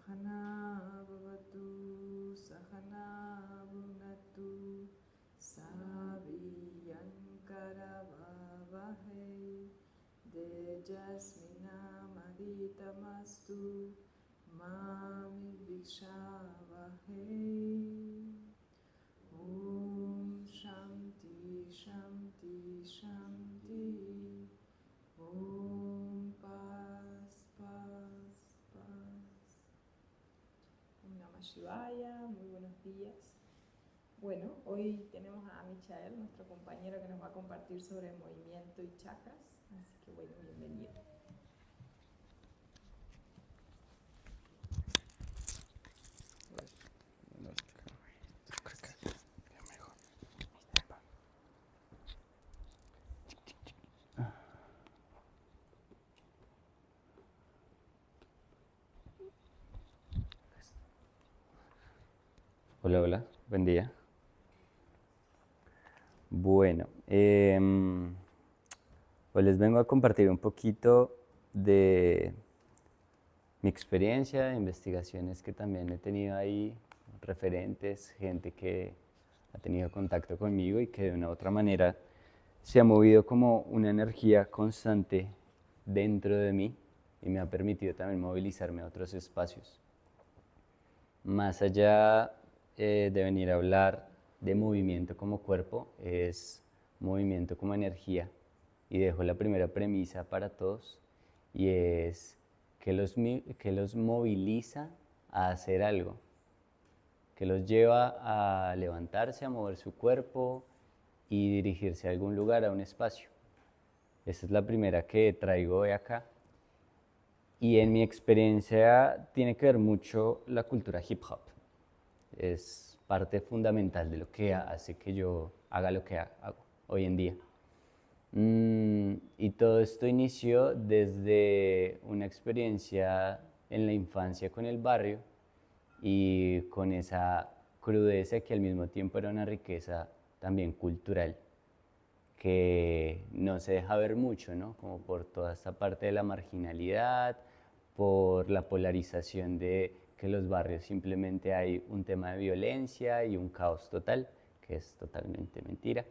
Sahana Bhavatu Sahana Bhunatu Saviyankara Vavahe Tejasvinamavitamastu Mami Vishavahe. Om Shanti Shanti Shanti. Om Paz Paz Paz. Om Namah Shivaya, muy buenos días. Bueno, hoy tenemos a Michael, nuestro compañero, que nos va a compartir sobre movimiento y chakras. Así que bueno, bienvenido. Hola, hola, buen día. Bueno, pues les vengo a compartir un poquito de mi experiencia, de investigaciones que también he tenido ahí, referentes, gente que ha tenido contacto conmigo y que de una u otra manera se ha movido como una energía constante dentro de mí y me ha permitido también movilizarme a otros espacios. Más allá de venir a hablar de movimiento como cuerpo, es movimiento como energía. Y dejo la primera premisa para todos, y es que los moviliza a hacer algo, que los lleva a levantarse, a mover su cuerpo y dirigirse a algún lugar, a un espacio. Esta es la primera que traigo hoy acá. Y en mi experiencia tiene que ver mucho la cultura hip hop. Es parte fundamental de lo que hace que yo haga lo que hago hoy en día. Y todo esto inició desde una experiencia en la infancia con el barrio y con esa crudeza que al mismo tiempo era una riqueza también cultural que no se deja ver mucho, ¿no? Como por toda esta parte de la marginalidad, por la polarización de que en los barrios simplemente hay un tema de violencia y un caos total, que es totalmente mentira.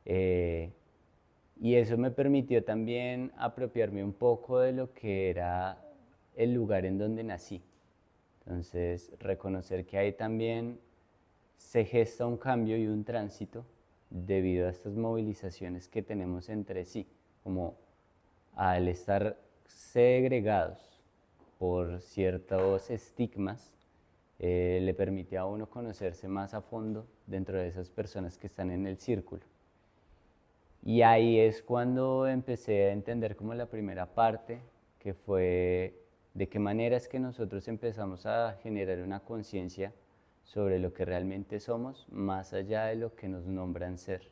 Y eso me permitió también apropiarme un poco de lo que era el lugar en donde nací. Entonces, reconocer que ahí también se gesta un cambio y un tránsito debido a estas movilizaciones que tenemos entre sí, como al estar segregados por ciertos estigmas, le permite a uno conocerse más a fondo dentro de esas personas que están en el círculo. Y ahí es cuando empecé a entender como la primera parte, que fue de qué manera es que nosotros empezamos a generar una conciencia sobre lo que realmente somos, más allá de lo que nos nombran ser,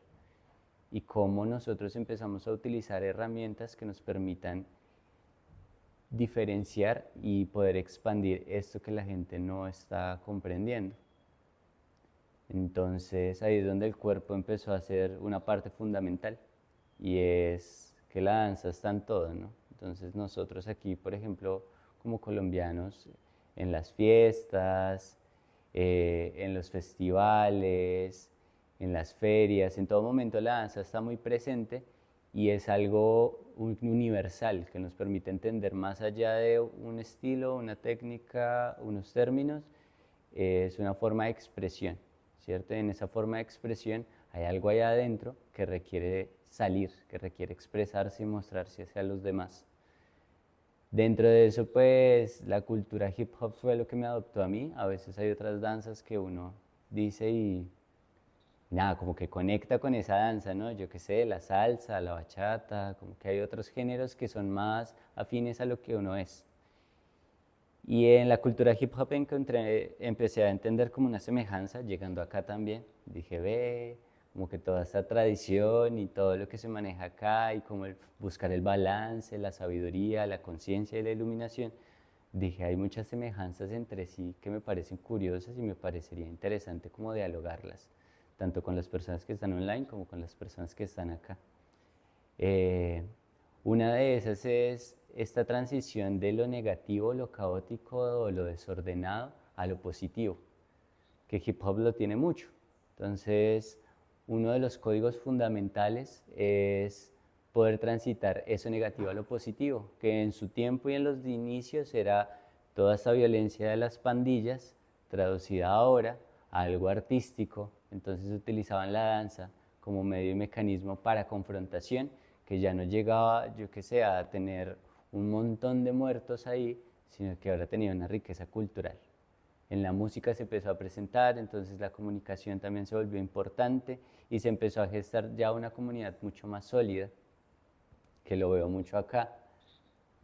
y cómo nosotros empezamos a utilizar herramientas que nos permitan diferenciar y poder expandir esto que la gente no está comprendiendo. Entonces ahí es donde el cuerpo empezó a ser una parte fundamental, y es que la danza está en todo, ¿no? Entonces nosotros aquí, por ejemplo, como colombianos, en las fiestas, en los festivales, en las ferias, en todo momento la danza está muy presente y es algo universal que nos permite entender más allá de un estilo, una técnica, unos términos, es una forma de expresión, ¿cierto? En esa forma de expresión hay algo allá adentro que requiere salir, que requiere expresarse y mostrarse hacia los demás. Dentro de eso, pues, la cultura hip hop fue lo que me adoptó a mí. A veces hay otras danzas que uno dice y nada, como que conecta con esa danza, ¿no? Yo qué sé, la salsa, la bachata, como que hay otros géneros que son más afines a lo que uno es. Y en la cultura hip hop empecé a entender como una semejanza, llegando acá también. Dije, ve, como que toda esta tradición y todo lo que se maneja acá y como buscar el balance, la sabiduría, la conciencia y la iluminación. Dije, hay muchas semejanzas entre sí que me parecen curiosas y me parecería interesante como dialogarlas, tanto con las personas que están online como con las personas que están acá. Una de esas es esta transición de lo negativo, lo caótico o lo desordenado a lo positivo, que hip hop lo tiene mucho. Entonces, uno de los códigos fundamentales es poder transitar eso negativo a lo positivo, que en su tiempo y en los inicios era toda esta violencia de las pandillas, traducida ahora a algo artístico. Entonces utilizaban la danza como medio y mecanismo para confrontación, que ya no llegaba, yo qué sé, a tener un montón de muertos ahí, sino que ahora tenía una riqueza cultural. En la música se empezó a presentar, entonces la comunicación también se volvió importante y se empezó a gestar ya una comunidad mucho más sólida, que lo veo mucho acá.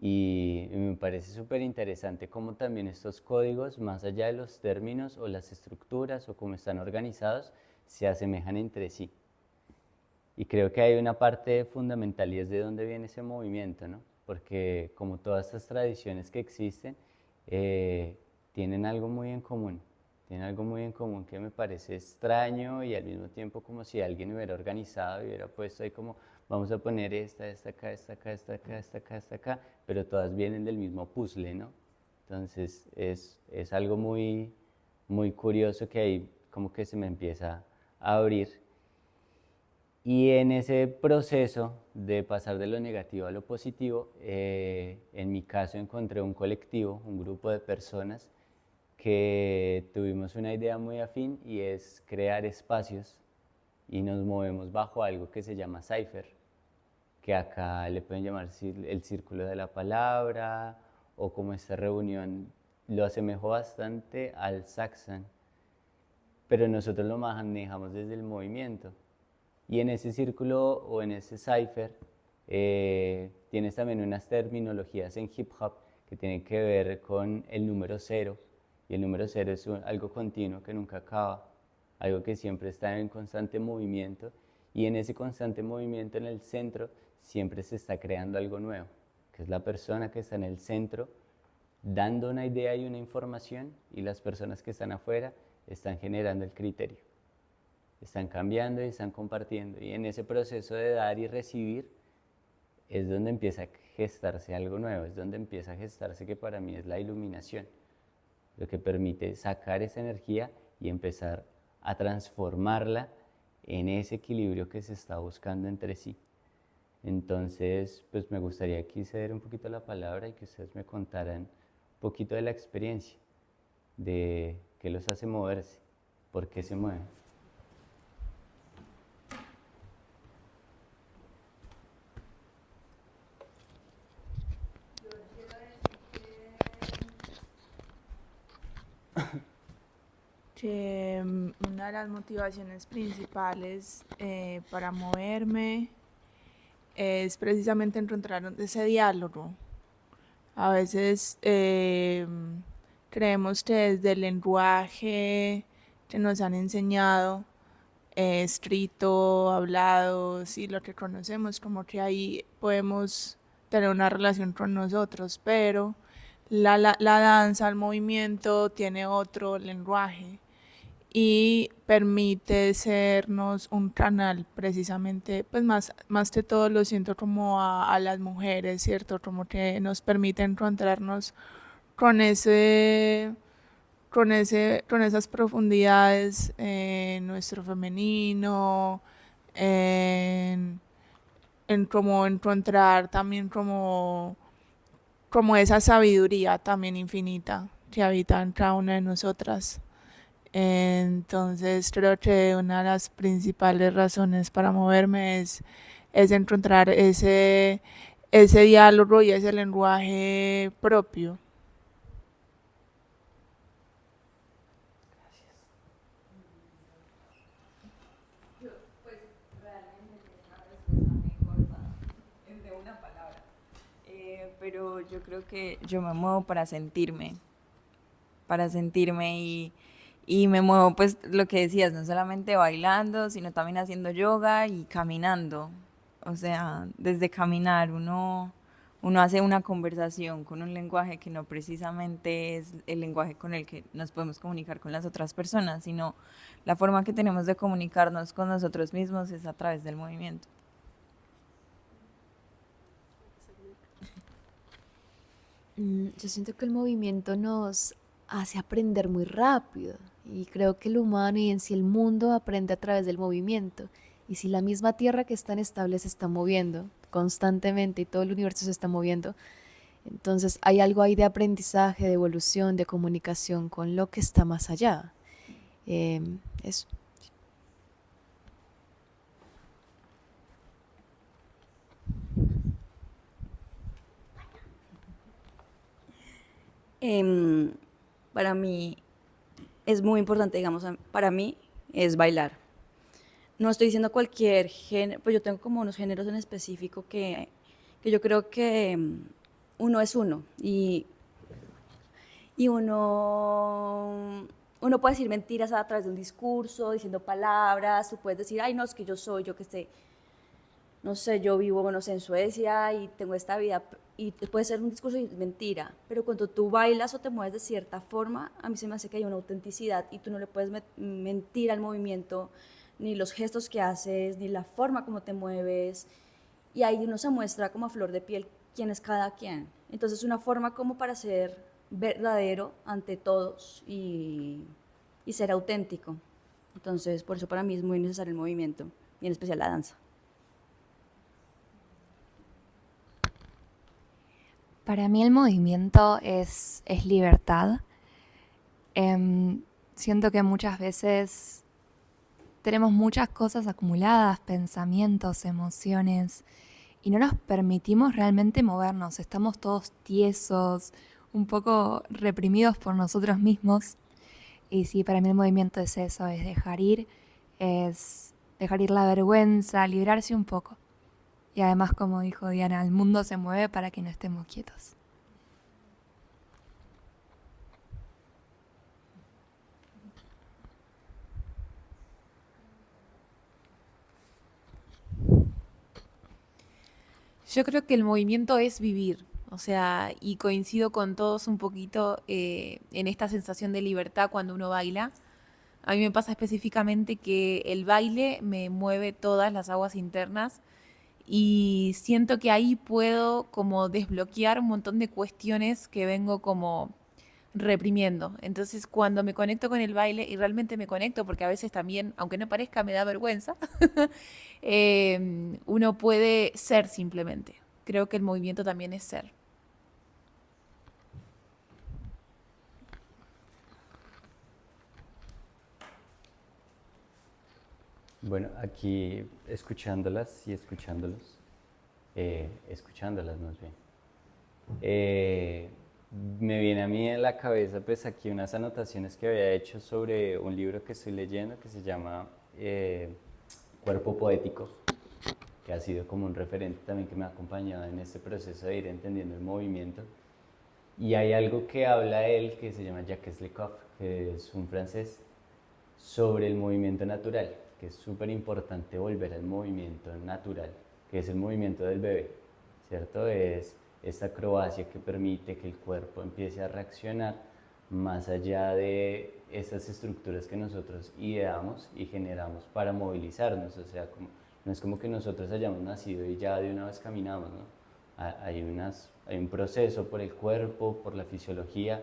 Y me parece súper interesante cómo también estos códigos, más allá de los términos o las estructuras o cómo están organizados, se asemejan entre sí. Y creo que hay una parte fundamental y es de dónde viene ese movimiento, ¿no? Porque como todas estas tradiciones que existen, tienen algo muy en común. Tienen algo muy en común que me parece extraño y al mismo tiempo como si alguien hubiera organizado y hubiera puesto ahí como vamos a poner esta acá, esta acá, esta acá, esta acá, esta acá, pero todas vienen del mismo puzzle, ¿no? Entonces es algo muy, muy curioso que ahí como que se me empieza a abrir. Y en ese proceso de pasar de lo negativo a lo positivo, en mi caso encontré un colectivo, un grupo de personas que tuvimos una idea muy afín y es crear espacios y nos movemos bajo algo que se llama Cypher, que acá le pueden llamar el círculo de la palabra o como esta reunión lo asemejó bastante al Saxon, pero nosotros lo manejamos desde el movimiento. Y en ese círculo o en ese cipher tienes también unas terminologías en hip hop que tienen que ver con el número 0. Y el número 0 es algo continuo que nunca acaba, algo que siempre está en constante movimiento. Y en ese constante movimiento en el centro siempre se está creando algo nuevo, que es la persona que está en el centro dando una idea y una información y las personas que están afuera están generando el criterio. Están cambiando y están compartiendo. Y en ese proceso de dar y recibir es donde empieza a gestarse algo nuevo, es donde empieza a gestarse que para mí es la iluminación, lo que permite sacar esa energía y empezar a transformarla en ese equilibrio que se está buscando entre sí. Entonces, pues me gustaría aquí ceder un poquito la palabra y que ustedes me contaran un poquito de la experiencia, de qué los hace moverse, por qué se mueven. Que una de las motivaciones principales para moverme es precisamente encontrar ese diálogo. A veces creemos que desde el lenguaje que nos han enseñado, escrito, hablado, sí, lo que conocemos, como que ahí podemos tener una relación con nosotros, pero la danza, el movimiento tiene otro lenguaje y permite sernos un canal precisamente, pues más que todo lo siento como a las mujeres, ¿cierto? Como que nos permite encontrarnos con con esas profundidades en nuestro femenino, en cómo encontrar también como esa sabiduría también infinita que habita en cada una de nosotras. Entonces creo que una de las principales razones para moverme es encontrar ese diálogo y ese lenguaje propio. Pues realmente es una respuesta muy corta, es de una palabra. Pero yo creo que yo me muevo para sentirme y me muevo, pues lo que decías, no solamente bailando, sino también haciendo yoga y caminando. O sea, desde caminar uno hace una conversación con un lenguaje que no precisamente es el lenguaje con el que nos podemos comunicar con las otras personas, sino la forma que tenemos de comunicarnos con nosotros mismos es a través del movimiento. Yo siento que el movimiento nos hace aprender muy rápido y creo que el humano y en sí el mundo aprende a través del movimiento. Y si la misma Tierra que es tan estable se está moviendo constantemente y todo el universo se está moviendo, entonces hay algo ahí de aprendizaje, de evolución, de comunicación con lo que está más allá. Eso. Em, para mí es muy importante, digamos, para mí es bailar. No estoy diciendo cualquier género, pues yo tengo como unos géneros en específico que yo creo que uno es uno y uno puede decir mentiras a través de un discurso, diciendo palabras, tú puedes decir, ay, no, es que yo soy, yo que sé, no sé, yo vivo, no sé, en Suecia y tengo esta vida, y puede ser un discurso y mentira, pero cuando tú bailas o te mueves de cierta forma, a mí se me hace que hay una autenticidad y tú no le puedes mentir al movimiento, ni los gestos que haces, ni la forma como te mueves, y ahí uno se muestra como a flor de piel quién es cada quien. Entonces, una forma como para ser verdadero ante todos y ser auténtico. Entonces, por eso para mí es muy necesario el movimiento, y en especial la danza. Para mí el movimiento es libertad. Siento que muchas veces tenemos muchas cosas acumuladas, pensamientos, emociones, y no nos permitimos realmente movernos. Estamos todos tiesos, un poco reprimidos por nosotros mismos. Y sí, para mí el movimiento es eso, es dejar ir la vergüenza, liberarse un poco. Y además, como dijo Diana, el mundo se mueve para que no estemos quietos. Yo creo que el movimiento es vivir, o sea, y coincido con todos un poquito en esta sensación de libertad cuando uno baila. A mí me pasa específicamente que el baile me mueve todas las aguas internas y siento que ahí puedo como desbloquear un montón de cuestiones que vengo como reprimiendo. Entonces, cuando me conecto con el baile, y realmente me conecto, porque a veces también, aunque no parezca, me da vergüenza, uno puede ser simplemente. Creo que el movimiento también es ser. Bueno, aquí escuchándolas y escuchándolos, escuchándolas más bien, eh, me viene a mí en la cabeza pues aquí unas anotaciones que había hecho sobre un libro que estoy leyendo que se llama Cuerpo Poético, que ha sido como un referente también que me ha acompañado en este proceso de ir entendiendo el movimiento. Y hay algo que habla él que se llama Jacques Lecoq, que es un francés, sobre el movimiento natural, que es súper importante volver al movimiento natural, que es el movimiento del bebé, ¿cierto? Es esta acrobacia que permite que el cuerpo empiece a reaccionar más allá de estas estructuras que nosotros ideamos y generamos para movilizarnos, o sea, no es como que nosotros hayamos nacido y ya de una vez caminamos, ¿no? Hay un proceso por el cuerpo, por la fisiología.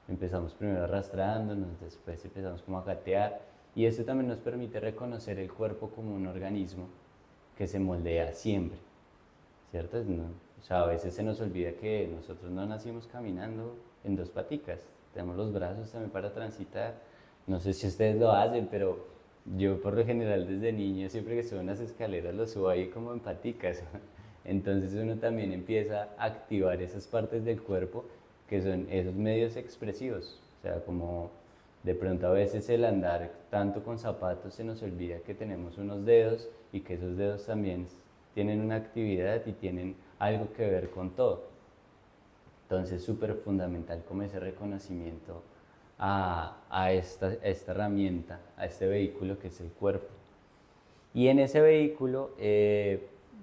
Empezamos primero arrastrándonos, después empezamos como a gatear y eso también nos permite reconocer el cuerpo como un organismo que se moldea siempre, ¿cierto? No, o sea, a veces se nos olvida que nosotros no nacimos caminando en dos paticas, tenemos los brazos también para transitar. No sé si ustedes lo hacen, pero yo por lo general desde niño siempre que subo unas escaleras lo subo ahí como en paticas. Entonces uno también empieza a activar esas partes del cuerpo que son esos medios expresivos. O sea, como de pronto a veces el andar tanto con zapatos se nos olvida que tenemos unos dedos y que esos dedos también tienen una actividad y tienen algo que ver con todo. Entonces, súper fundamental como ese reconocimiento a esta herramienta, a este vehículo que es el cuerpo. Y en ese vehículo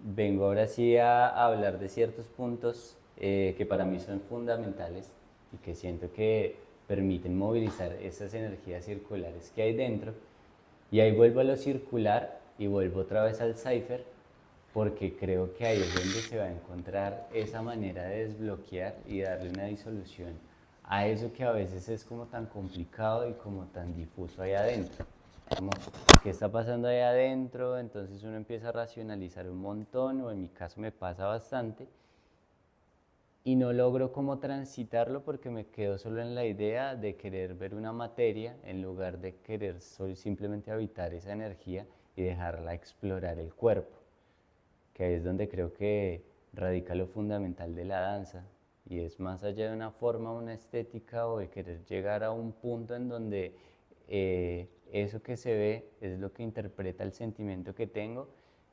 vengo ahora sí a hablar de ciertos puntos que para mí son fundamentales y que siento que permiten movilizar esas energías circulares que hay dentro. Y ahí vuelvo a lo circular y vuelvo otra vez al cipher porque creo que ahí es donde se va a encontrar esa manera de desbloquear y darle una disolución a eso que a veces es como tan complicado y como tan difuso ahí adentro. Como, ¿qué está pasando ahí adentro? Entonces uno empieza a racionalizar un montón, o en mi caso me pasa bastante, y no logro como transitarlo porque me quedo solo en la idea de querer ver una materia en lugar de querer simplemente habitar esa energía y dejarla explorar el cuerpo, que ahí es donde creo que radica lo fundamental de la danza, y es más allá de una forma, una estética o de querer llegar a un punto en donde eso que se ve es lo que interpreta el sentimiento que tengo,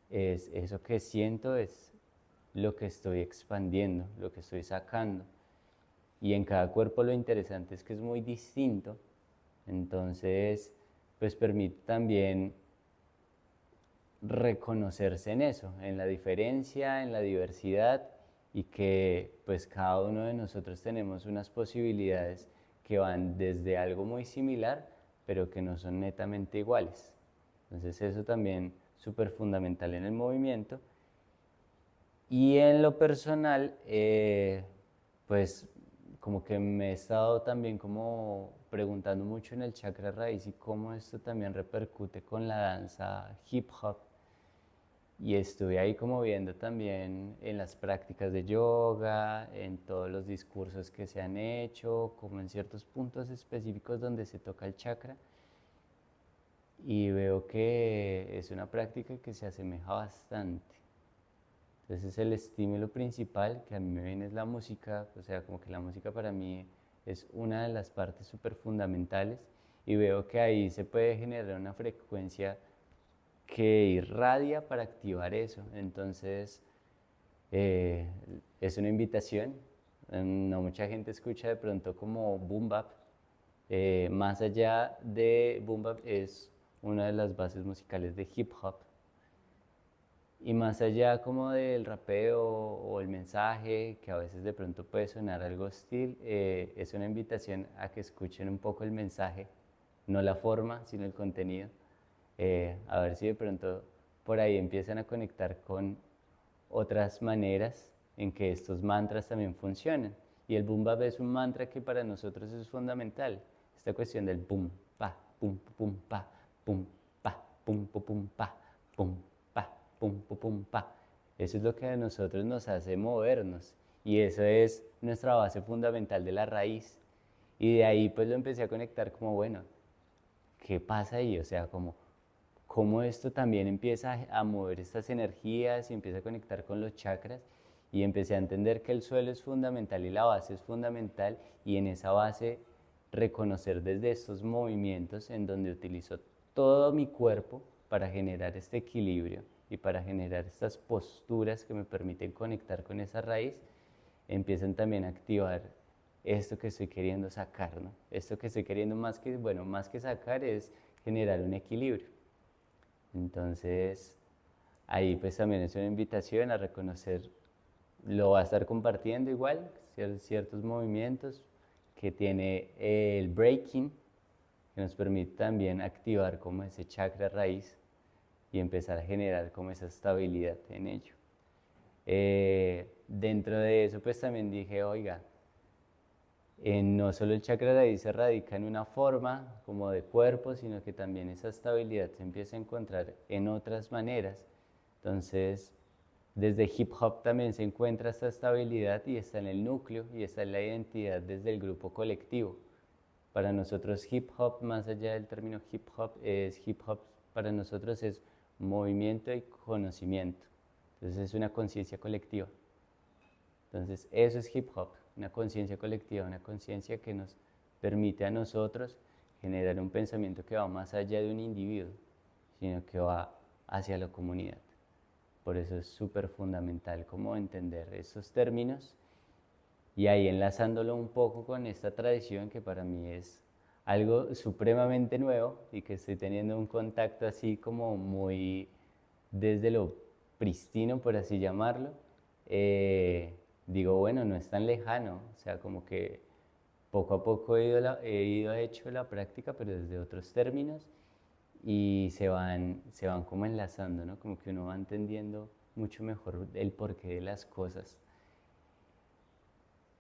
es eso que siento, es lo que estoy expandiendo, lo que estoy sacando. Y en cada cuerpo lo interesante es que es muy distinto, entonces pues permite también reconocerse en eso, en la diferencia, en la diversidad, y que pues cada uno de nosotros tenemos unas posibilidades que van desde algo muy similar, pero que no son netamente iguales. Entonces eso también súper fundamental en el movimiento. Y en lo personal, pues como que me he estado también como preguntando mucho en el chakra raíz y cómo esto también repercute con la danza hip hop. Y estuve ahí como viendo también en las prácticas de yoga, en todos los discursos que se han hecho, como en ciertos puntos específicos donde se toca el chakra. Y veo que es una práctica que se asemeja bastante. Entonces el estímulo principal que a mí me viene es la música, o sea, como que la música para mí es una de las partes súper fundamentales, y veo que ahí se puede generar una frecuencia que irradia para activar eso. Entonces es una invitación. No mucha gente escucha de pronto como boom bap. Más allá de boom bap es una de las bases musicales de hip hop. Y más allá como del rapeo o el mensaje, que a veces de pronto puede sonar algo hostil, es una invitación a que escuchen un poco el mensaje, no la forma, sino el contenido. A ver si de pronto por ahí empiezan a conectar con otras maneras en que estos mantras también funcionan. Y el boom bap es un mantra que para nosotros es fundamental. Esta cuestión del boom, pa, pum, pum, pa, pum, pa, pum, pum, pa, pum, pa, pum, pum, pa. Eso es lo que a nosotros nos hace movernos. Y eso es nuestra base fundamental de la raíz. Y de ahí pues lo empecé a conectar como, bueno, ¿qué pasa ahí? O sea, como cómo esto también empieza a mover estas energías y empieza a conectar con los chakras, y empecé a entender que el suelo es fundamental y la base es fundamental, y en esa base reconocer desde estos movimientos en donde utilizo todo mi cuerpo para generar este equilibrio y para generar estas posturas que me permiten conectar con esa raíz, empiezan también a activar esto que estoy queriendo sacar, ¿no? Esto que estoy queriendo más que sacar es generar un equilibrio. Entonces, ahí pues también es una invitación a reconocer, lo va a estar compartiendo igual, ciertos movimientos que tiene el breaking, que nos permite también activar como ese chakra raíz y empezar a generar como esa estabilidad en ello. Dentro de eso pues también dije, oiga, no solo el chakra raíz se radica en una forma como de cuerpo, sino que también esa estabilidad se empieza a encontrar en otras maneras. Entonces, desde hip hop también se encuentra esta estabilidad, y está en el núcleo y está en la identidad desde el grupo colectivo. Para nosotros hip hop, más allá del término hip hop para nosotros es movimiento y conocimiento. Entonces es una conciencia colectiva. Entonces eso es hip hop, una conciencia colectiva, una conciencia que nos permite a nosotros generar un pensamiento que va más allá de un individuo, sino que va hacia la comunidad. Por eso es súper fundamental como entender esos términos, y ahí enlazándolo un poco con esta tradición que para mí es algo supremamente nuevo y que estoy teniendo un contacto así como muy desde lo pristino, por así llamarlo. Digo, bueno, no es tan lejano, o sea, como que poco a poco he hecho la práctica, pero desde otros términos, y se van como enlazando, ¿no? Como que uno va entendiendo mucho mejor el porqué de las cosas.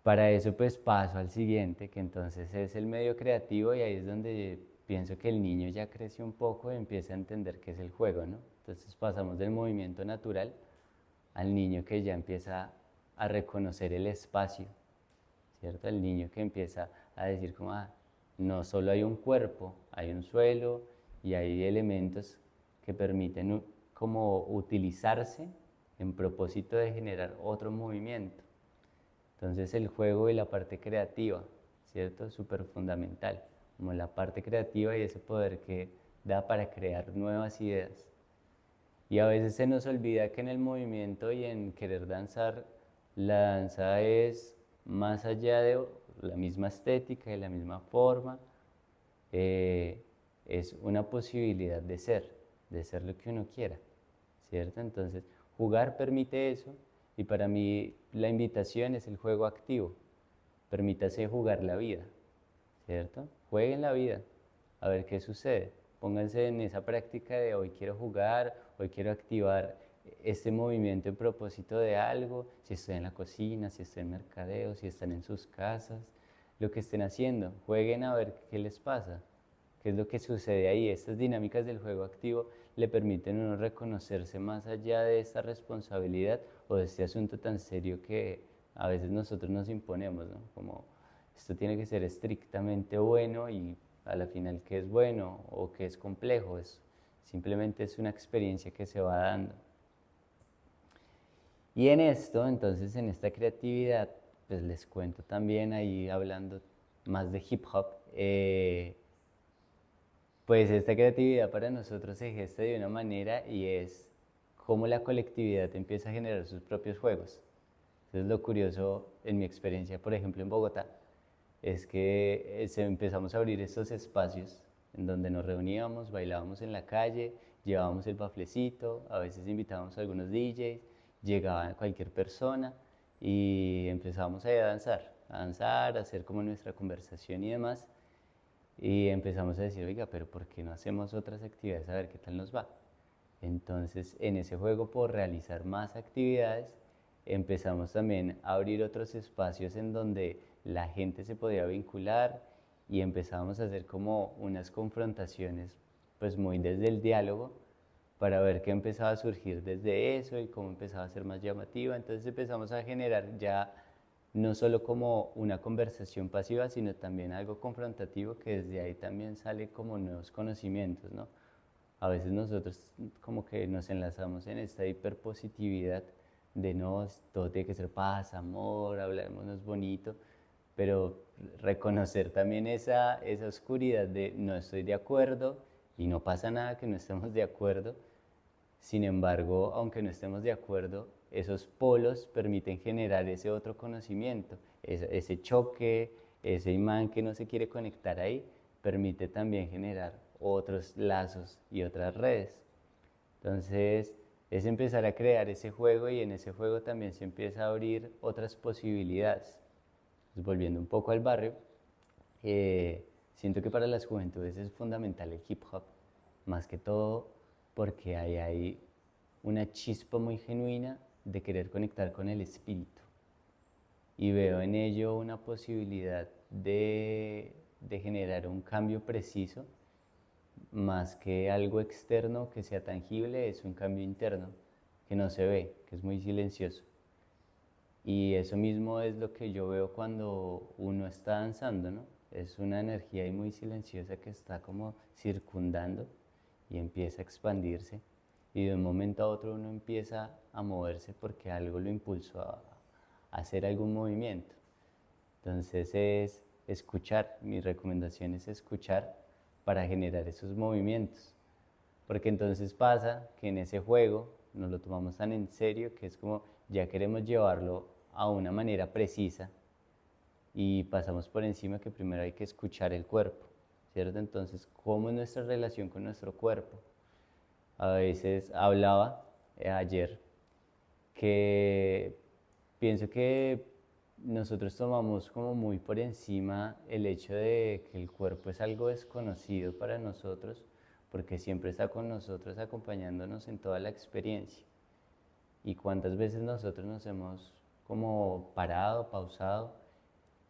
Para eso pues paso al siguiente, que entonces es el medio creativo, y ahí es donde pienso que el niño ya crece un poco y empieza a entender qué es el juego, ¿no? Entonces pasamos del movimiento natural al niño que ya empieza a reconocer el espacio, ¿cierto? El niño que empieza a decir como, no solo hay un cuerpo, hay un suelo y hay elementos que permiten como utilizarse en propósito de generar otro movimiento. Entonces el juego y la parte creativa, ¿cierto? Es súper fundamental, como la parte creativa y ese poder que da para crear nuevas ideas. Y a veces se nos olvida que en el movimiento y en querer danzar, la danza es más allá de la misma estética y la misma forma, es una posibilidad de ser lo que uno quiera, ¿cierto? Entonces, jugar permite eso, y para mí la invitación es el juego activo. Permítase jugar la vida, ¿cierto? Jueguen la vida, a ver qué sucede. Pónganse en esa práctica de hoy quiero jugar, hoy quiero activar este movimiento en propósito de algo, si estoy en la cocina, si estoy en mercadeo, si están en sus casas, lo que estén haciendo, jueguen a ver qué les pasa, qué es lo que sucede ahí. Estas dinámicas del juego activo le permiten a uno reconocerse más allá de esta responsabilidad o de este asunto tan serio que a veces nosotros nos imponemos, ¿no? Como esto tiene que ser estrictamente bueno, y a la final qué es bueno o qué es complejo, simplemente es una experiencia que se va dando. Y en esto, entonces, en esta creatividad, pues les cuento también ahí hablando más de hip hop, pues esta creatividad para nosotros se gesta de una manera, y es cómo la colectividad empieza a generar sus propios juegos. Entonces lo curioso en mi experiencia, por ejemplo en Bogotá, es que empezamos a abrir estos espacios en donde nos reuníamos, bailábamos en la calle, llevábamos el baflecito, a veces invitábamos a algunos DJs, llegaba cualquier persona y empezábamos ahí a danzar, a hacer como nuestra conversación y demás. Y empezamos a decir, oiga, pero ¿por qué no hacemos otras actividades a ver qué tal nos va? Entonces, en ese juego, por realizar más actividades, empezamos también a abrir otros espacios en donde la gente se podía vincular, y empezamos a hacer como unas confrontaciones, pues muy desde el diálogo, para ver qué empezaba a surgir desde eso y cómo empezaba a ser más llamativa. Entonces empezamos a generar ya no solo como una conversación pasiva, sino también algo confrontativo, que desde ahí también sale como nuevos conocimientos, ¿no? A veces nosotros como que nos enlazamos en esta hiperpositividad de no, todo tiene que ser paz, amor, hablarnos bonito, pero reconocer también esa oscuridad de no estoy de acuerdo, y no pasa nada que no estemos de acuerdo. Sin embargo, aunque no estemos de acuerdo, esos polos permiten generar ese otro conocimiento, ese choque, ese imán que no se quiere conectar ahí, permite también generar otros lazos y otras redes. Entonces, es empezar a crear ese juego, y en ese juego también se empieza a abrir otras posibilidades. Pues, volviendo un poco al barrio, siento que para las juventudes es fundamental el hip hop, más que todo porque ahí hay una chispa muy genuina de querer conectar con el espíritu, y veo en ello una posibilidad de generar un cambio preciso, más que algo externo que sea tangible. Es un cambio interno que no se ve, que es muy silencioso. Y eso mismo es lo que yo veo cuando uno está danzando, ¿no? Es una energía ahí muy silenciosa que está como circundando y empieza a expandirse, y de un momento a otro uno empieza a moverse porque algo lo impulsó a hacer algún movimiento. Entonces es escuchar, mi recomendación es escuchar para generar esos movimientos, porque entonces pasa que en ese juego nos lo tomamos tan en serio que es como ya queremos llevarlo a una manera precisa, y pasamos por encima que primero hay que escuchar el cuerpo, ¿cierto? Entonces, ¿cómo es nuestra relación con nuestro cuerpo? A veces hablaba ayer que pienso que nosotros tomamos como muy por encima el hecho de que el cuerpo es algo desconocido para nosotros, porque siempre está con nosotros acompañándonos en toda la experiencia. Y cuántas veces nosotros nos hemos como parado, pausado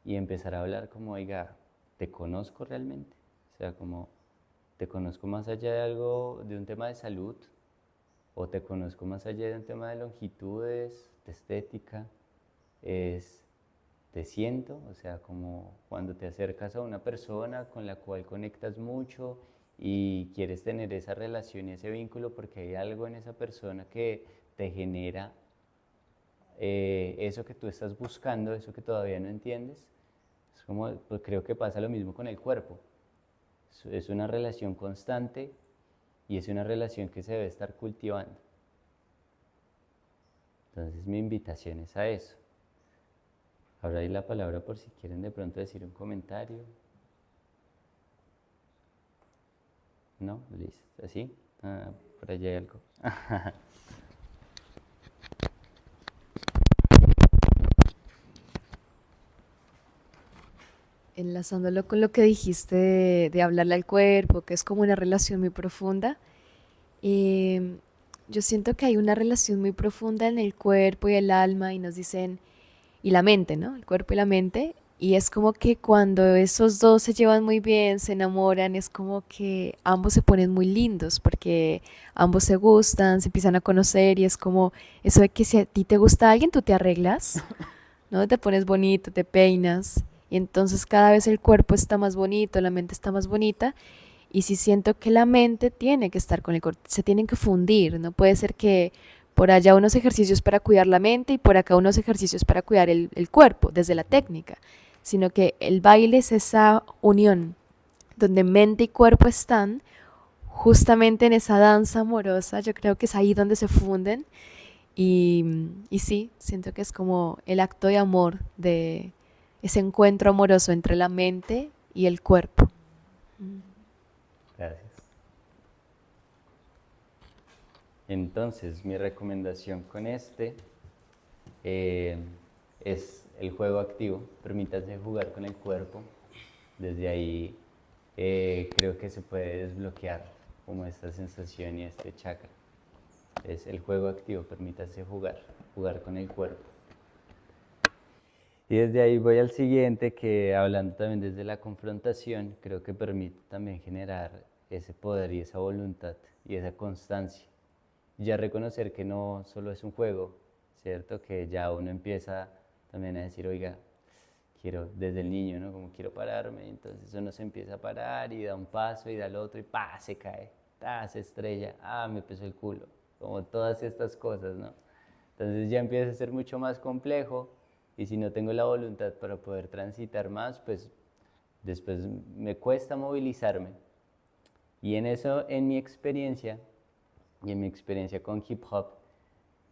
y empezar a hablar como, oiga, ¿te conozco realmente? O sea, como, ¿te conozco más allá de algo, de un tema de salud? ¿O te conozco más allá de un tema de longitudes, de estética? Te siento, o sea, como cuando te acercas a una persona con la cual conectas mucho y quieres tener esa relación y ese vínculo porque hay algo en esa persona que te genera eso que tú estás buscando, eso que todavía no entiendes. Es como, pues creo que pasa lo mismo con el cuerpo. Es una relación constante y es una relación que se debe estar cultivando. Entonces mi invitación es a eso. Ahora hay la palabra por si quieren de pronto decir un comentario. ¿No? Listo. ¿Así? Ah, por allá hay algo. Enlazándolo con lo que dijiste de hablarle al cuerpo, que es como una relación muy profunda, em, yo siento que hay una relación muy profunda en el cuerpo y el alma y nos dicen, y la mente, ¿no? El cuerpo y la mente. Y es como que cuando esos dos se llevan muy bien, se enamoran, es como que ambos se ponen muy lindos porque ambos se gustan, se empiezan a conocer y es como eso de que si a ti te gusta alguien, tú te arreglas, ¿no? Te pones bonito, te peinas y entonces cada vez el cuerpo está más bonito, la mente está más bonita y sí siento que la mente tiene que estar con el cuerpo, se tienen que fundir, no puede ser que por allá unos ejercicios para cuidar la mente y por acá unos ejercicios para cuidar el cuerpo, desde la técnica, sino que el baile es esa unión donde mente y cuerpo están justamente en esa danza amorosa, yo creo que es ahí donde se funden y sí, siento que es como el acto de amor de ese encuentro amoroso entre la mente y el cuerpo. Gracias. Entonces, mi recomendación con eh, es el juego activo. Permítanse jugar con el cuerpo. Desde ahí creo que se puede desbloquear como esta sensación y este chakra. Es el juego activo, permítanse jugar con el cuerpo. Y desde ahí voy al siguiente, que hablando también desde la confrontación, creo que permite también generar ese poder y esa voluntad y esa constancia. Ya reconocer que no solo es un juego, ¿cierto? Que ya uno empieza también a decir, oiga, quiero, desde el niño, ¿no? Como quiero pararme, entonces uno se empieza a parar y da un paso y da el otro y ¡pa! Se cae, ¡ta! Se estrella, ¡ah! Me pesó el culo, como todas estas cosas, ¿no? Entonces ya empieza a ser mucho más complejo y si no tengo la voluntad para poder transitar más, pues después me cuesta movilizarme. Y en eso, en mi experiencia, y en mi experiencia con hip hop,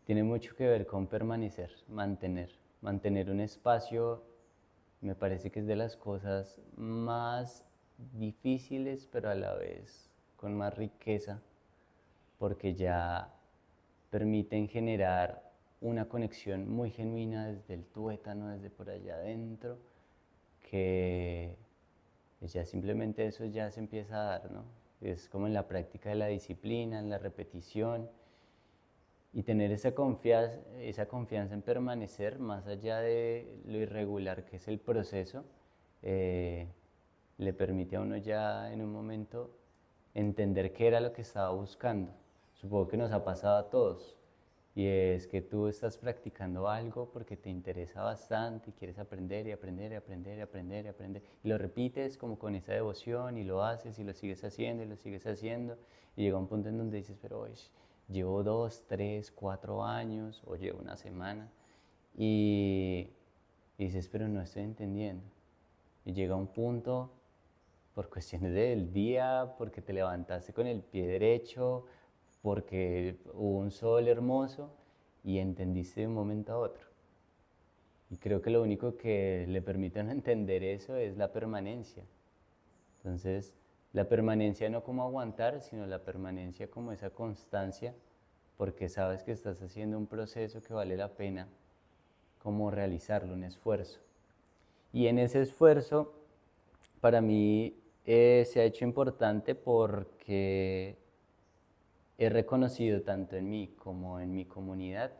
tiene mucho que ver con permanecer, mantener un espacio. Me parece que es de las cosas más difíciles, pero a la vez con más riqueza, porque ya permiten generar una conexión muy genuina desde el tuétano, desde por allá adentro, que ya simplemente eso ya se empieza a dar, ¿no? Es como en la práctica de la disciplina, en la repetición, y tener esa confianza en permanecer más allá de lo irregular que es el proceso, le permite a uno ya en un momento entender qué era lo que estaba buscando. Supongo que nos ha pasado a todos, y es que tú estás practicando algo porque te interesa bastante y quieres aprender y aprender y aprender y aprender y aprender, y lo repites como con esa devoción y lo haces y lo sigues haciendo y lo sigues haciendo, y llega un punto en donde dices, pero oye, llevo 2, 3, 4 años o llevo una semana y dices, pero no estoy entendiendo. Y llega un punto, por cuestiones del día, porque te levantaste con el pie derecho, porque hubo un sol hermoso y entendiste de un momento a otro. Y creo que lo único que le permite a uno entender eso es la permanencia. Entonces, la permanencia no como aguantar, sino la permanencia como esa constancia, porque sabes que estás haciendo un proceso que vale la pena como realizarlo, un esfuerzo. Y en ese esfuerzo, para mí se ha hecho importante porque he reconocido tanto en mí como en mi comunidad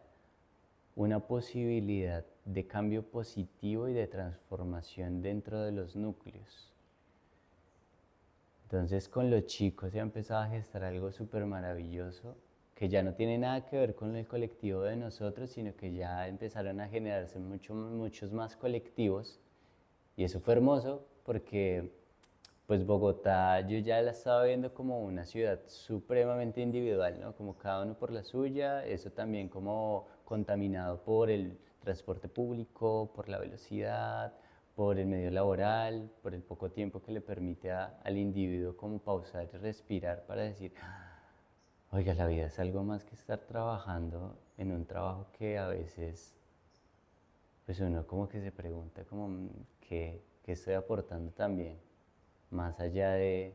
una posibilidad de cambio positivo y de transformación dentro de los núcleos. Entonces con los chicos se ha empezado a gestar algo súper maravilloso que ya no tiene nada que ver con el colectivo de nosotros, sino que ya empezaron a generarse muchos más colectivos. Y eso fue hermoso porque pues Bogotá yo ya la estaba viendo como una ciudad supremamente individual, ¿no? Como cada uno por la suya, eso también como contaminado por el transporte público, por la velocidad, por el medio laboral, por el poco tiempo que le permite al individuo como pausar y respirar para decir, oiga, la vida es algo más que estar trabajando en un trabajo que a veces pues uno como que se pregunta como qué estoy aportando también, más allá de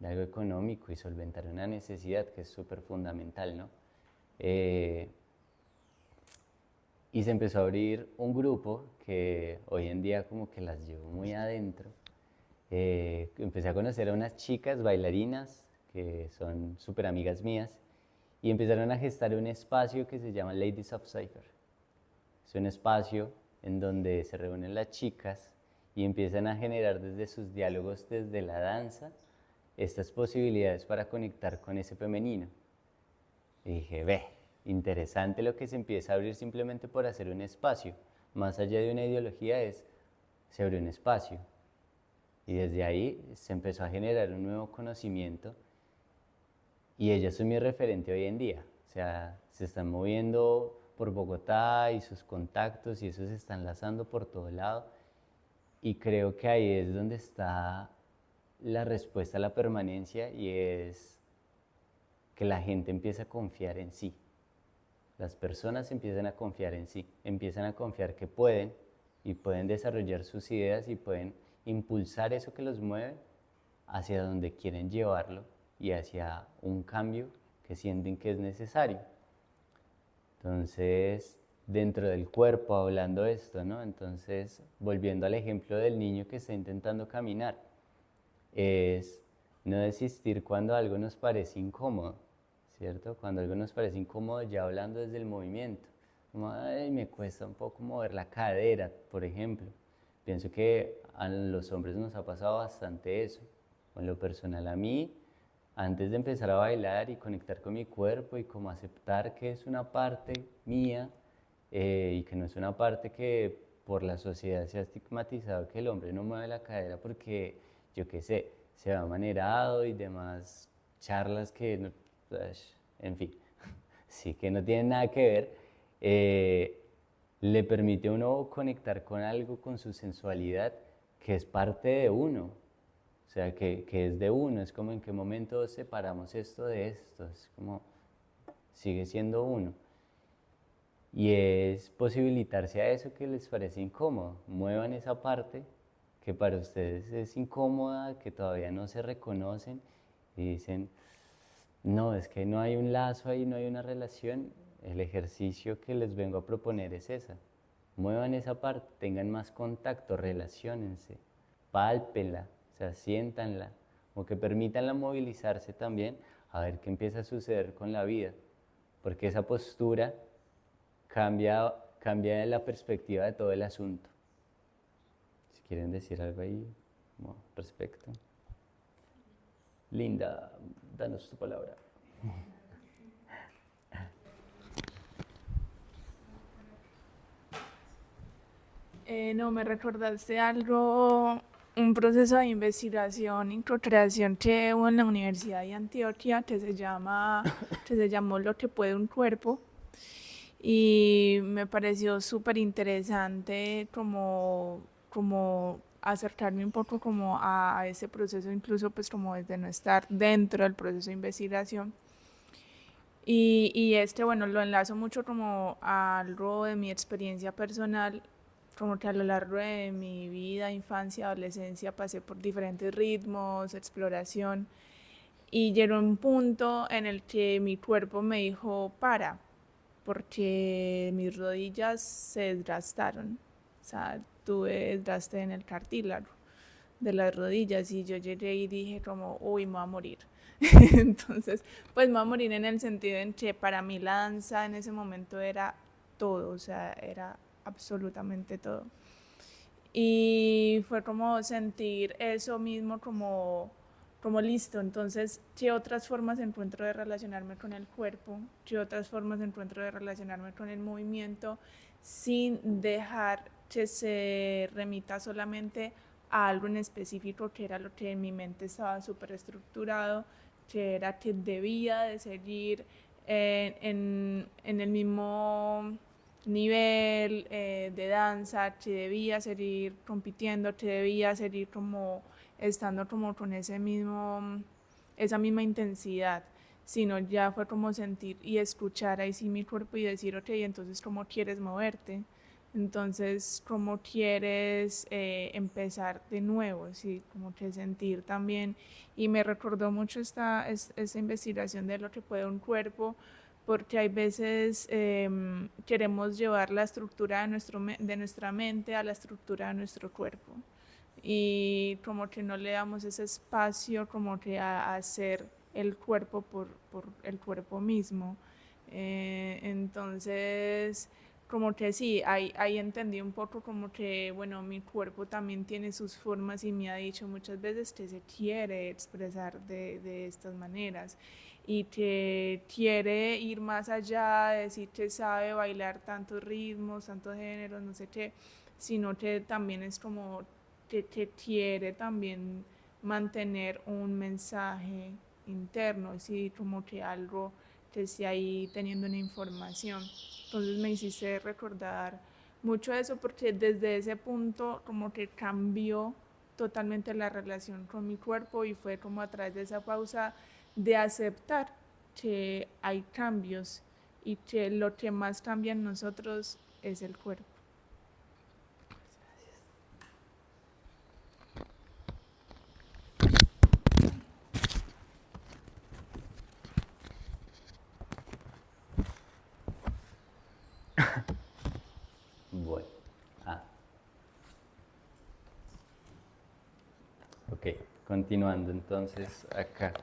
algo económico y solventar una necesidad que es súper fundamental, ¿no? Y se empezó a abrir un grupo que hoy en día como que las llevo muy adentro. Empecé a conocer a unas chicas bailarinas que son súper amigas mías y empezaron a gestar un espacio que se llama Ladies of Cypher. Es un espacio en donde se reúnen las chicas y empiezan a generar desde sus diálogos, desde la danza, estas posibilidades para conectar con ese femenino. Y dije, ve, interesante lo que se empieza a abrir simplemente por hacer un espacio. Más allá de una ideología se abrió un espacio. Y desde ahí se empezó a generar un nuevo conocimiento y ellas son mi referente hoy en día. O sea, se están moviendo por Bogotá y sus contactos y eso se está enlazando por todo lado. Y creo que ahí es donde está la respuesta a la permanencia y es que la gente empieza a confiar en sí. Las personas empiezan a confiar en sí, empiezan a confiar que pueden y pueden desarrollar sus ideas y pueden impulsar eso que los mueve hacia donde quieren llevarlo y hacia un cambio que sienten que es necesario. Entonces, dentro del cuerpo, hablando de esto, ¿no? Entonces, volviendo al ejemplo del niño que está intentando caminar, es no desistir cuando algo nos parece incómodo, ¿cierto? Cuando algo nos parece incómodo, ya hablando desde el movimiento, como, ay, me cuesta un poco mover la cadera, por ejemplo. Pienso que a los hombres nos ha pasado bastante eso. En lo personal a mí, antes de empezar a bailar y conectar con mi cuerpo y como aceptar que es una parte mía y que no es una parte que por la sociedad se ha estigmatizado que el hombre no mueve la cadera porque, yo qué sé, se va amanerado y demás charlas que, no, en fin, sí que no tienen nada que ver, le permite a uno conectar con algo, con su sensualidad, que es parte de uno, o sea, que es de uno, es como en qué momento separamos esto de esto, es como, sigue siendo uno. Y es posibilitarse a eso que les parece incómodo, muevan esa parte que para ustedes es incómoda, que todavía no se reconocen y dicen, no, es que no hay un lazo ahí, no hay una relación. El ejercicio que les vengo a proponer es esa. Muevan esa parte, tengan más contacto, relaciónense, pálpenla, o sea, siéntanla, o que permítanla movilizarse también, a ver qué empieza a suceder con la vida. Porque esa postura cambia la perspectiva de todo el asunto. Si quieren decir algo ahí como respecto. Linda, danos tu palabra. No, me recordaste algo, un proceso de investigación y co-creación que hubo en la Universidad de Antioquia que se llamó Lo que puede un cuerpo. Y me pareció súper interesante como acercarme un poco como a ese proceso, incluso pues como desde no estar dentro del proceso de investigación. Y bueno, lo enlazo mucho como a algo de mi experiencia personal, como que a lo largo de mi vida, infancia, adolescencia, pasé por diferentes ritmos, exploración, y llegó un punto en el que mi cuerpo me dijo, para, porque mis rodillas se desgastaron, o sea, tuve desgaste en el cartílago de las rodillas y yo llegué y dije como, uy, me voy a morir. Entonces, pues me voy a morir en el sentido en que para mí la danza en ese momento era todo, o sea, era absolutamente todo. Y fue como sentir eso mismo como listo. Entonces, ¿qué otras formas encuentro de relacionarme con el cuerpo? ¿Qué otras formas encuentro de relacionarme con el movimiento sin dejar que se remita solamente a algo en específico, que era lo que en mi mente estaba súper estructurado, que era que debía de seguir en el mismo nivel de danza, que debía seguir compitiendo, que debía seguir como estando como con esa misma intensidad, sino ya fue como sentir y escuchar ahí sí mi cuerpo y decir, ok, entonces ¿cómo quieres moverte? Entonces, ¿cómo quieres empezar de nuevo? Sí, como que sentir también. Y me recordó mucho esta investigación de lo que puede un cuerpo, porque hay veces queremos llevar la estructura de nuestra mente a la estructura de nuestro cuerpo. Y como que no le damos ese espacio como que a hacer el cuerpo por el cuerpo mismo. Entonces, como que sí, ahí entendí un poco como que, bueno, mi cuerpo también tiene sus formas y me ha dicho muchas veces que se quiere expresar de estas maneras y que quiere ir más allá, decir que sabe bailar tantos ritmos, tantos géneros, no sé qué, sino que también es como que quiere también mantener un mensaje interno, así como que algo que esté ahí teniendo una información. Entonces me hiciste recordar mucho eso porque desde ese punto como que cambió totalmente la relación con mi cuerpo y fue como a través de esa pausa de aceptar que hay cambios y que lo que más cambia en nosotros es el cuerpo. Bueno, ah, ok, continuando entonces acá.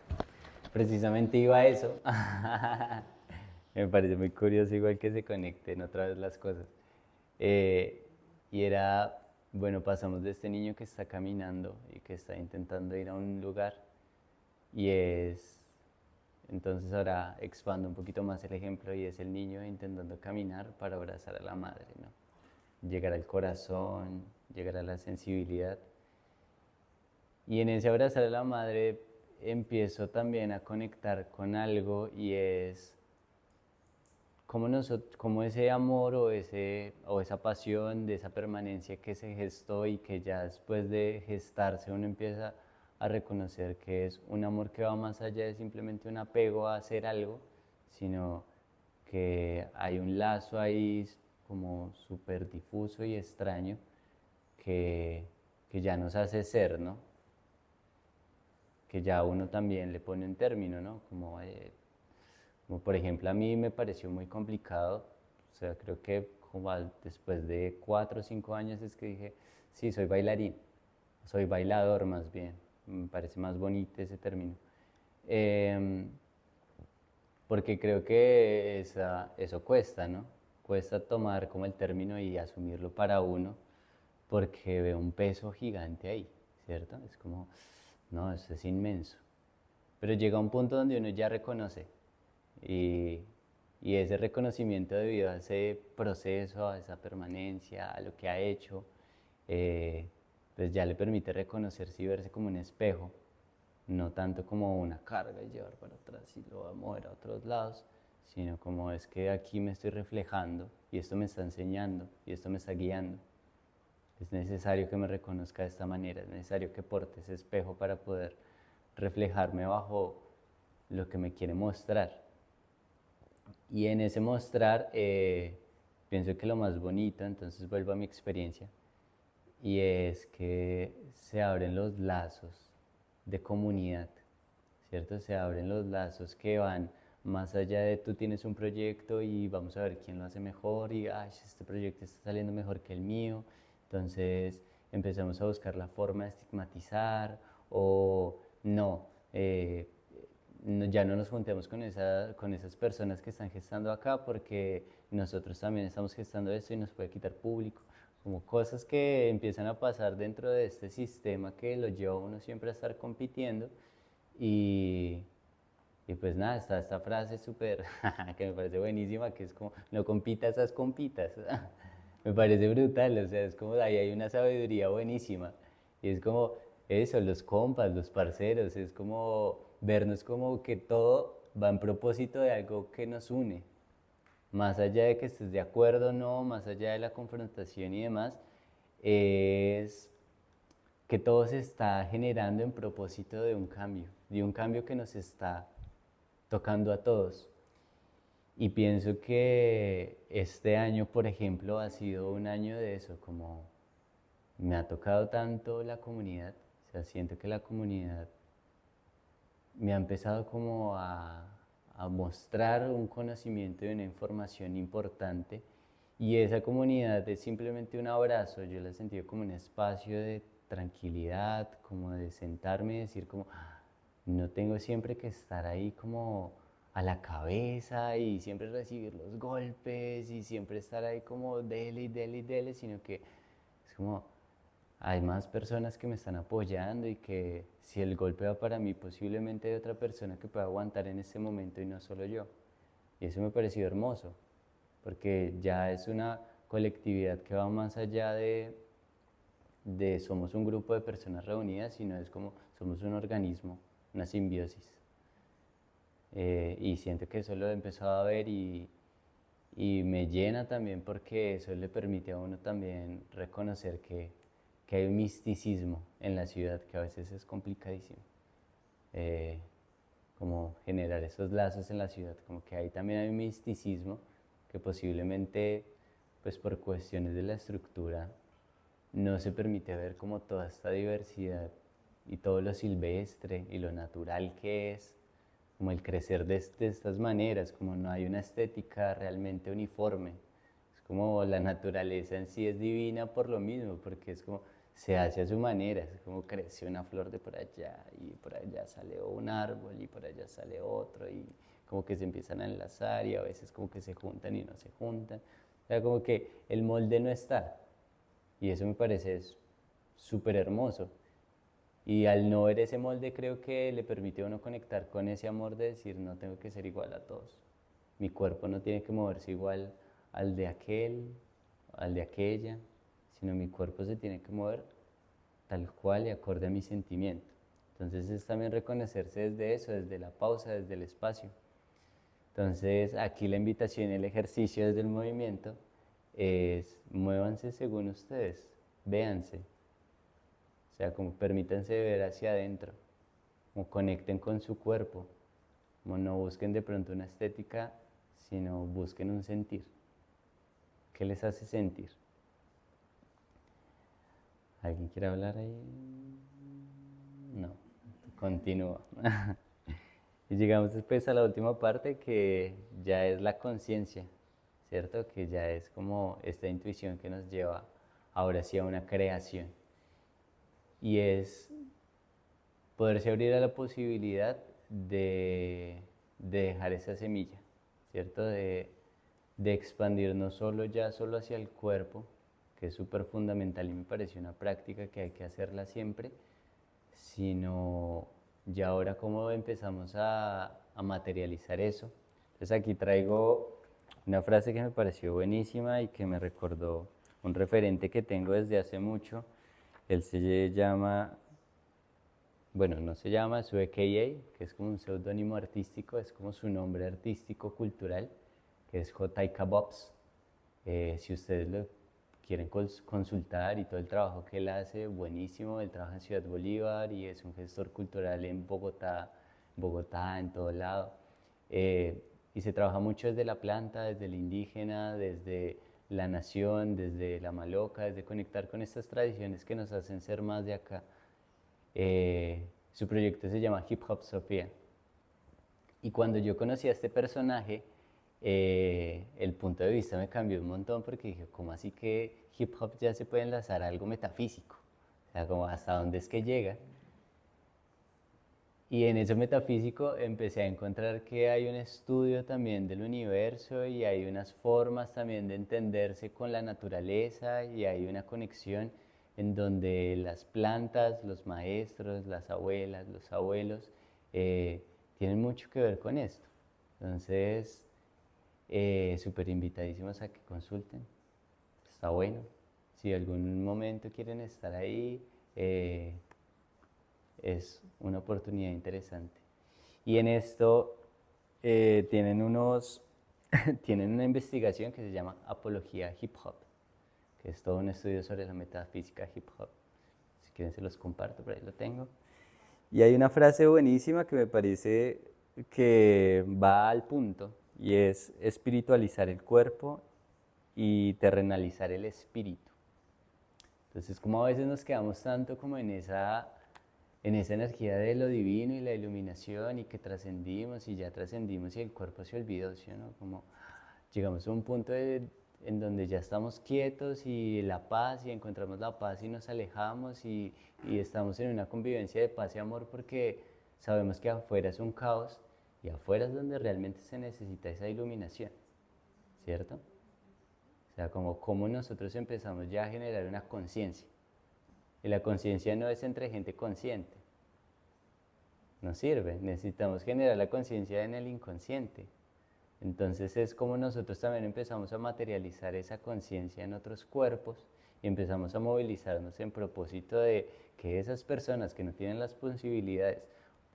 Precisamente iba a eso. Me parece muy curioso igual que se conecten otra vez las cosas. Eh, y era, bueno, pasamos de este niño que está caminando y que está intentando ir a un lugar y entonces ahora expando un poquito más el ejemplo y es el niño intentando caminar para abrazar a la madre, ¿no? Llegar al corazón, llegar a la sensibilidad. Y en ese abrazar a la madre empiezo también a conectar con algo y es como ese amor o esa pasión de esa permanencia que se gestó y que ya después de gestarse uno empieza a reconocer que es un amor que va más allá de simplemente un apego a hacer algo, sino que hay un lazo ahí como súper difuso y extraño que, que ya nos hace ser, ¿no? Que ya uno también le pone un término, ¿no? Como por ejemplo a mí me pareció muy complicado, o sea, creo que después de 4 o 5 años es que dije, sí, soy bailarín, soy bailador más bien, me parece más bonito ese término. Porque creo que eso cuesta, ¿no? Cuesta tomar como el término y asumirlo para uno, porque veo un peso gigante ahí, ¿cierto? Es como, no, eso es inmenso. Pero llega un punto donde uno ya reconoce y, y ese reconocimiento debido a ese proceso, a esa permanencia, a lo que ha hecho, pues ya le permite reconocerse y verse como un espejo, no tanto como una carga y llevar para atrás y lo voy a mover a otros lados, sino como es que aquí me estoy reflejando y esto me está enseñando y esto me está guiando. Es necesario que me reconozca de esta manera, es necesario que porte ese espejo para poder reflejarme bajo lo que me quiere mostrar. Y en ese mostrar, pienso que lo más bonito, entonces vuelvo a mi experiencia, y es que se abren los lazos de comunidad, ¿cierto? Se abren los lazos que van más allá de tú tienes un proyecto y vamos a ver quién lo hace mejor y ay, este proyecto está saliendo mejor que el mío, entonces empezamos a buscar la forma de estigmatizar o no, ya no nos juntemos con esas personas que están gestando acá porque nosotros también estamos gestando esto y nos puede quitar público. Como cosas que empiezan a pasar dentro de este sistema que lo lleva a uno siempre a estar compitiendo y, y pues nada, está esta frase súper que me parece buenísima, que es como, no compitas, haz compitas. Me parece brutal, o sea, es como, ahí hay una sabiduría buenísima. Y es como eso, los compas, los parceros, es como vernos como que todo va en propósito de algo que nos une. Más allá de que estés de acuerdo o no, más allá de la confrontación y demás, es que todo se está generando en propósito de un cambio que nos está tocando a todos. Y pienso que este año, por ejemplo, ha sido un año de eso, como me ha tocado tanto la comunidad, o sea, siento que la comunidad me ha empezado como a mostrar un conocimiento y una información importante y esa comunidad es simplemente un abrazo, yo la he sentido como un espacio de tranquilidad, como de sentarme y decir como, no tengo siempre que estar ahí como a la cabeza y siempre recibir los golpes y siempre estar ahí como dele y dele y dele, sino que es como hay más personas que me están apoyando y que si el golpe va para mí, posiblemente hay otra persona que pueda aguantar en ese momento y no solo yo. Y eso me pareció hermoso, porque ya es una colectividad que va más allá de somos un grupo de personas reunidas, sino es como somos un organismo, una simbiosis. Y siento que eso lo he empezado a ver y me llena también porque eso le permite a uno también reconocer que hay un misticismo en la ciudad que a veces es complicadísimo. Como generar esos lazos en la ciudad, como que ahí también hay un misticismo que posiblemente, pues por cuestiones de la estructura, no se permite ver como toda esta diversidad y todo lo silvestre y lo natural que es, como el crecer de estas maneras, como no hay una estética realmente uniforme. Es como la naturaleza en sí es divina por lo mismo, porque es como se hace a su manera, es como crece una flor de por allá y por allá sale un árbol y por allá sale otro y como que se empiezan a enlazar y a veces como que se juntan y no se juntan. O sea, como que el molde no está y eso me parece súper hermoso. Y al no ver ese molde creo que le permite a uno conectar con ese amor de decir no tengo que ser igual a todos. Mi cuerpo no tiene que moverse igual al de aquel, al de aquella, sino mi cuerpo se tiene que mover tal cual y acorde a mi sentimiento. Entonces es también reconocerse desde eso, desde la pausa, desde el espacio. Entonces aquí la invitación y el ejercicio desde el movimiento es muévanse según ustedes, véanse. O sea, como permítanse ver hacia adentro, como conecten con su cuerpo, como no busquen de pronto una estética, sino busquen un sentir. ¿Qué les hace sentir? ¿Alguien quiere hablar ahí? No, continúo. Y llegamos después a la última parte que ya es la conciencia, ¿cierto? Que ya es como esta intuición que nos lleva ahora sí a una creación. Y es poderse abrir a la posibilidad de dejar esa semilla, ¿cierto? De expandir no solo ya solo hacia el cuerpo, que es súper fundamental y me parece una práctica que hay que hacerla siempre, sino ya ahora cómo empezamos a materializar eso. Entonces aquí traigo una frase que me pareció buenísima y que me recordó un referente que tengo desde hace mucho. Él se llama, bueno, no se llama, su AKA, que es como un seudónimo artístico, es como su nombre artístico cultural, que es J.I.K. Bobs. Si ustedes lo quieren consultar y todo el trabajo que él hace, buenísimo, él trabaja en Ciudad Bolívar y es un gestor cultural en Bogotá, en todo lado. Y se trabaja mucho desde la planta, desde el indígena, desde la nación, desde la maloca, desde conectar con estas tradiciones que nos hacen ser más de acá. Su proyecto se llama Hip Hop Sofía. Y cuando yo conocí a este personaje, el punto de vista me cambió un montón porque dije, ¿cómo así que hip hop ya se puede enlazar a algo metafísico? O sea, como hasta dónde es que llega. Y en eso metafísico empecé a encontrar que hay un estudio también del universo y hay unas formas también de entenderse con la naturaleza y hay una conexión en donde las plantas, los maestros, las abuelas, los abuelos tienen mucho que ver con esto. Entonces, súper invitadísimos a que consulten. Está bueno. Si algún momento quieren estar ahí, es una oportunidad interesante. Y en esto tienen una investigación que se llama Apología Hip Hop, que es todo un estudio sobre la metafísica hip hop. Si quieren se los comparto, por ahí lo tengo. Y hay una frase buenísima que me parece que va al punto, y es espiritualizar el cuerpo y terrenalizar el espíritu. Entonces, como a veces nos quedamos tanto como en esa energía de lo divino y la iluminación y que trascendimos y ya trascendimos y el cuerpo se olvidó, ¿sí o no? Como llegamos a un punto en donde ya estamos quietos y la paz y encontramos la paz y nos alejamos y estamos en una convivencia de paz y amor porque sabemos que afuera es un caos y afuera es donde realmente se necesita esa iluminación, ¿cierto? O sea, como nosotros empezamos ya a generar una conciencia. Y la conciencia no es entre gente consciente. No sirve. Necesitamos generar la conciencia en el inconsciente. Entonces es como nosotros también empezamos a materializar esa conciencia en otros cuerpos y empezamos a movilizarnos en propósito de que esas personas que no tienen las posibilidades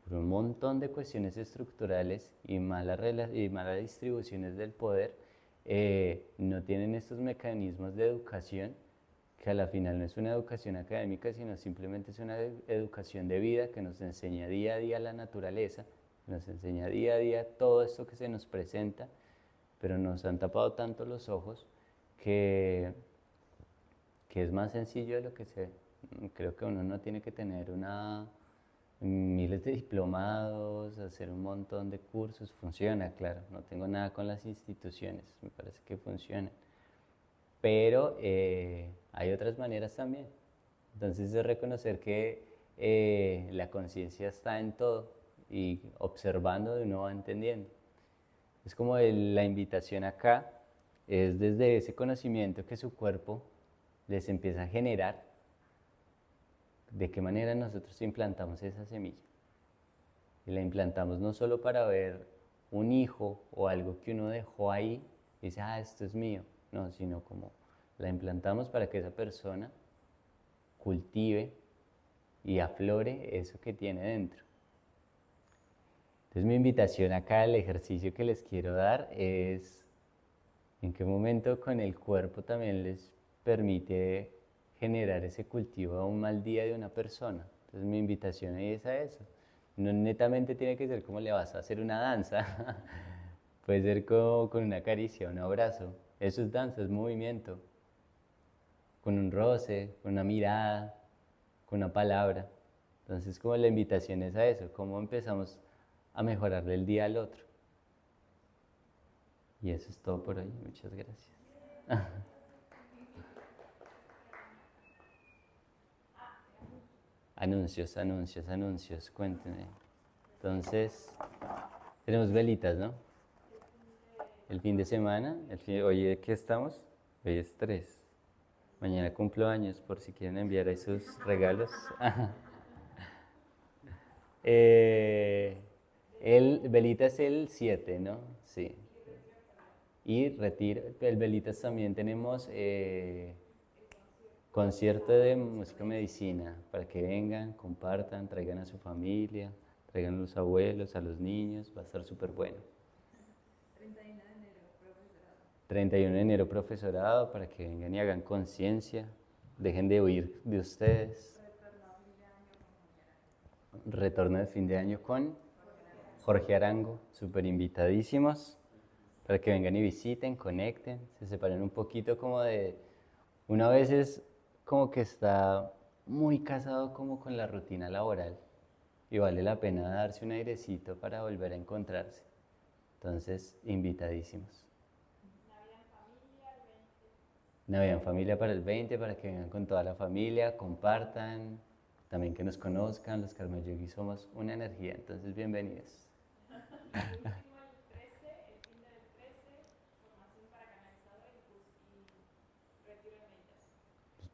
por un montón de cuestiones estructurales y malas distribuciones del poder, no tienen estos mecanismos de educación que a la final no es una educación académica, sino simplemente es una educación de vida que nos enseña día a día la naturaleza, que nos enseña día a día todo esto que se nos presenta, pero nos han tapado tanto los ojos que es más sencillo de lo que se ve. Creo que uno no tiene que tener miles de diplomados, hacer un montón de cursos, funciona, claro, no tengo nada con las instituciones, me parece que funcionan. Pero hay otras maneras también. Entonces es reconocer que la conciencia está en todo y observando uno va entendiendo. Es como la invitación acá, es desde ese conocimiento que su cuerpo les empieza a generar, de qué manera nosotros implantamos esa semilla. Y la implantamos no solo para ver un hijo o algo que uno dejó ahí y dice, esto es mío, no, sino como la implantamos para que esa persona cultive y aflore eso que tiene dentro. Entonces mi invitación acá, el ejercicio que les quiero dar es en qué momento con el cuerpo también les permite generar ese cultivo a un mal día de una persona. Entonces mi invitación ahí es a eso. No netamente tiene que ser como le vas a hacer una danza, puede ser como con una caricia, un abrazo. Eso es danza, es movimiento. Con un roce, con una mirada, con una palabra. Entonces, como la invitación es a eso, cómo empezamos a mejorarle el día al otro. Y eso es todo por hoy. Muchas gracias. Anuncios, cuéntenme. Entonces, tenemos velitas, ¿no? El fin de semana, hoy ¿qué estamos? Hoy es 3. Mañana cumplo años, por si quieren enviar ahí sus regalos. El velita es el 7, ¿no? Sí. Y retiro, el velitas también tenemos concierto de música medicina, para que vengan, compartan, traigan a su familia, traigan a los abuelos, a los niños, va a estar súper bueno. 31 de enero profesorado, para que vengan y hagan conciencia, dejen de huir de ustedes. Retorno de fin de año con Jorge Arango, súper invitadísimos, para que vengan y visiten, conecten, se separen un poquito como de... Una vez es como que está muy casado como con la rutina laboral y vale la pena darse un airecito para volver a encontrarse. Entonces, invitadísimos. Navidad en familia para el 20, para que vengan con toda la familia, compartan, también que nos conozcan, los Karma Yogis somos una energía, entonces bienvenidos.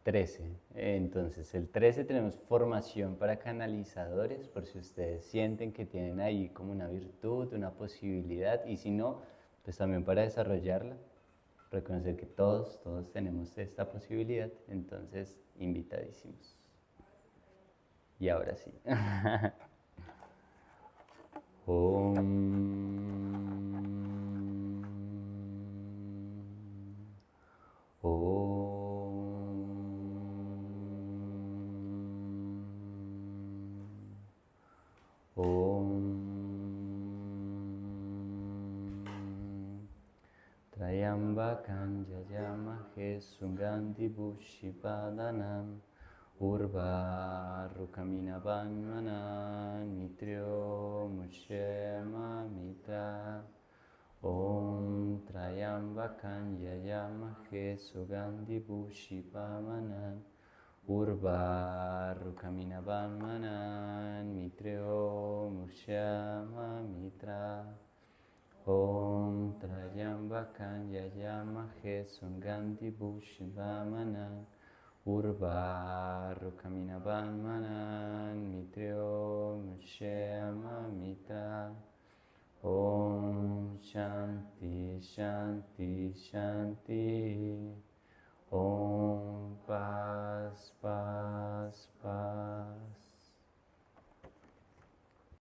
13. Entonces, el 13 tenemos formación para canalizadores, por si ustedes sienten que tienen ahí como una virtud, una posibilidad, y si no, pues también para desarrollarla, reconocer que todos tenemos esta posibilidad, entonces, invitadísimos. Y ahora sí. Trayambakam yajamahe sugandhi pushtipadanam urvarukamina vanmana nitryo muchyamamita. Om Trayambakam yajamahe sugandhi pushtipadanam urvarukamina vanmana nitryo muchyamamita. Om Trayambakam yajamahe sugandhi pushtipadanam urvarukamina vanmana nitryo muchyamamita. Om Shanti Shanti Shanti. Om Paz Paz Paz.